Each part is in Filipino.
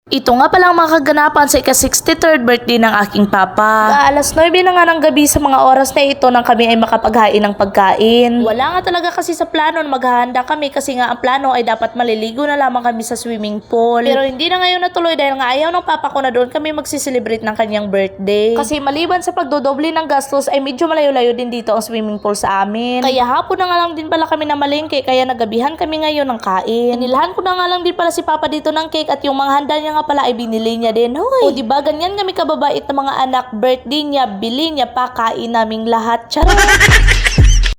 Ito nga palang mga kaganapan sa ika-63rd birthday ng aking papa. Alas 9 na nga ng gabi sa mga oras na ito nang kami ay makapaghain ng pagkain. Wala nga talaga kasi sa plano na maghahanda kami kasi nga ang plano ay dapat maliligo na lamang kami sa swimming pool. Pero hindi na ngayon natuloy dahil nga ayaw ng papa ko na doon kami magsiselebrate ng kanyang birthday. Kasi maliban sa pagdodoble ng gastos ay medyo malayo-layo din dito ang swimming pool sa amin. Kaya hapon na nga lang din pala kami na malengke kaya nagabihan kami ngayon ng kain. Inilahan ko na nga lang din pala si papa dito ng cake at yung mga handa niya nga pala ay binili niya din. Hoy! O diba ganyan kami kababait na mga anak, birthday niya, bili niya pa, kain naming lahat. Charot!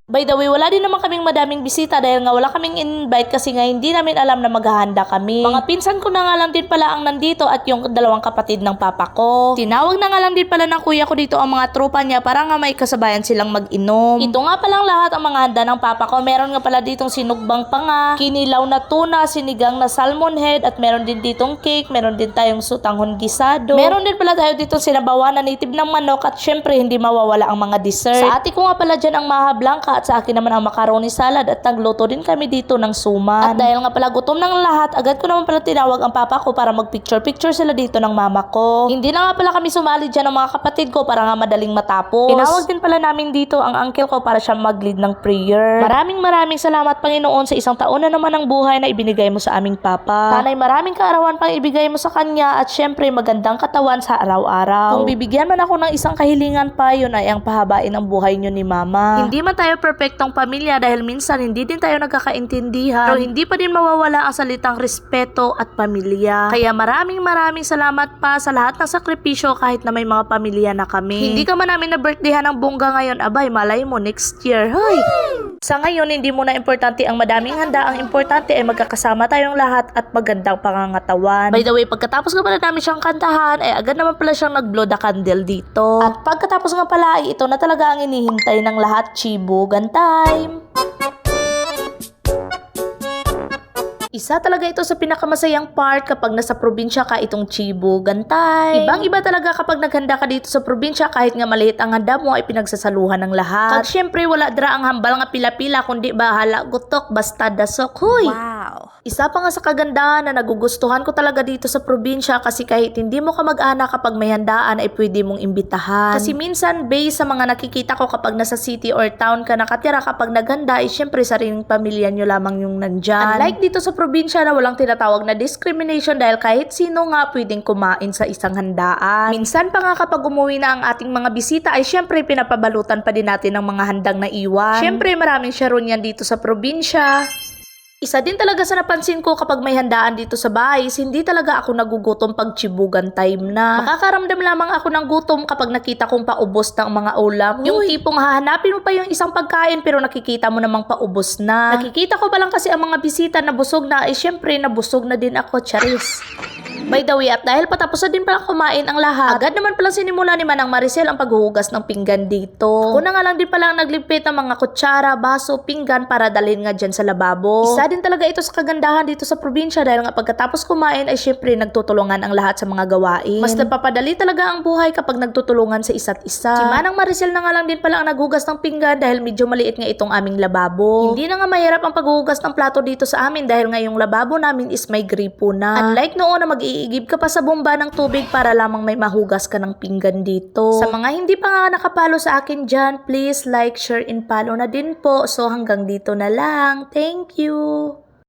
By the way, wala din naman kaming madaming bisita dahil nga wala kaming invite kasi nga hindi namin alam na maghahanda kami. Mga pinsan ko na nga lang din pala ang nandito at yung dalawang kapatid ng papa ko. Tinawag na nga lang din pala ng kuya ko dito ang mga tropa niya para nga may kasabayan silang mag-inom. Ito nga palang lahat ang mga handa ng papa ko. Meron nga pala ditong sinugbang panga, kinilaw na tuna, sinigang na salmon head at meron din ditong cake, meron din tayong sutanghon gisado. Meron din pala tayo ditong sinabawan na native ng manok at syempre hindi mawawala ang mga dessert. Sa ate ko nga pala dyan ang maha blanca at sa akin naman ang macaroni salad at nagluto din kami dito ng suman. At dahil nga pala gutom ng lahat, agad ko naman pala tinawag ang papa ko para mag-picture-picture sila dito ng mama ko. Hindi na nga pala kami sumali dyan ng mga kapatid ko para nga madaling matapos. Tinawag din pala namin dito ang uncle ko para siya mag-lead ng prayer. Maraming salamat Panginoon sa isang taon na naman ng buhay na ibinigay mo sa aming papa. Sana'y maraming kaarawan pang ibigay mo sa kanya at syempre magandang katawan sa araw-araw. Kung bibigyan man ako ng isang kahilingan pa, yun ay ang pahabain ang buhay nyo ni mama. Hindi man tayo perfectong pamilya dahil minsan hindi din tayo nagkakaintindihan, pero hindi pa din mawawala ang salitang respeto at pamilya. Kaya maraming salamat pa sa lahat ng sakripisyo kahit na may mga pamilya na kami. Hindi ka man namin na birthdayhan ng bongga ngayon, abay malay mo next year. Hoy! Sa ngayon, hindi muna importante ang madaming handa. Ang importante ay magkakasama tayong lahat at magandang pangangatawan. By the way, pagkatapos nga pala namin siyang kantahan, ay agad naman pala siyang nag-blow the candle dito. At pagkatapos nga pala, ay ito na talaga ang inihintay ng lahat, chibugan time! Isa talaga ito sa pinakamasayang part kapag nasa probinsya ka itong chibugan time. Ibang-iba talaga kapag naghanda ka dito sa probinsya kahit nga maliit ang handa mo ay pinagsasaluhan ng lahat. At syempre wala dra ang hambal nga pila-pila kundi bahala gutok basta dasok. Hoy! Wow! Isa pa nga sa kagandahan na nagugustuhan ko talaga dito sa probinsya kasi kahit hindi mo ka mag-anak kapag may handaan ay pwede mong imbitahan. Kasi minsan based sa mga nakikita ko kapag nasa city or town ka nakatira kapag naghanda ay syempre sariling pamilya nyo lamang yung nandyan. Unlike dito sa probinsya na walang tinatawag na discrimination dahil kahit sino nga pwedeng kumain sa isang handaan. Minsan pa nga kapag umuwi na ang ating mga bisita ay syempre pinapabalutan pa din natin ng mga handang naiwan. Syempre maraming sharon yan dito sa probinsya. Isa din talaga sa napansin ko kapag may handaan dito sa bahay, hindi talaga ako nagugutom pag chibugan time na. Makakaramdam lamang ako ng gutom kapag nakita kong paubos ng mga ulam. Yung tipong hahanapin mo pa yung isang pagkain pero nakikita mo namang paubos na. Nakikita ko pa lang kasi ang mga bisita na busog na, ay syempre nabusog na din ako, charis. By the way, at dahil patapos na din pala kumain ang lahat, agad naman pala sinimula ni Manang Maricel ang paghuhugas ng pinggan dito. Ako na nga lang din pala ang nagligpit ng mga kutsara, baso, pinggan para dalhin nga dyan sa lababo. Isa din talaga ito sa kagandahan dito sa probinsya dahil nga pagkatapos kumain ay syempre nagtutulungan ang lahat sa mga gawain. Mas napapadali talaga ang buhay kapag nagtutulungan sa isa't isa. Si Manang Maricel na nga lang din pala ang naghugas ng pinggan dahil medyo maliit nga itong aming lababo. Hindi na nga mahirap ang paghuhugas ng plato dito sa amin dahil nga yung lababo namin is may gripo na. Unlike noon na mag-iigib ka pa sa bomba ng tubig para lamang may mahugas ka ng pinggan dito. Sa mga hindi pa nga nakapalo sa akin dyan, please like, share, and follow na din po. So hanggang dito na lang. Thank you!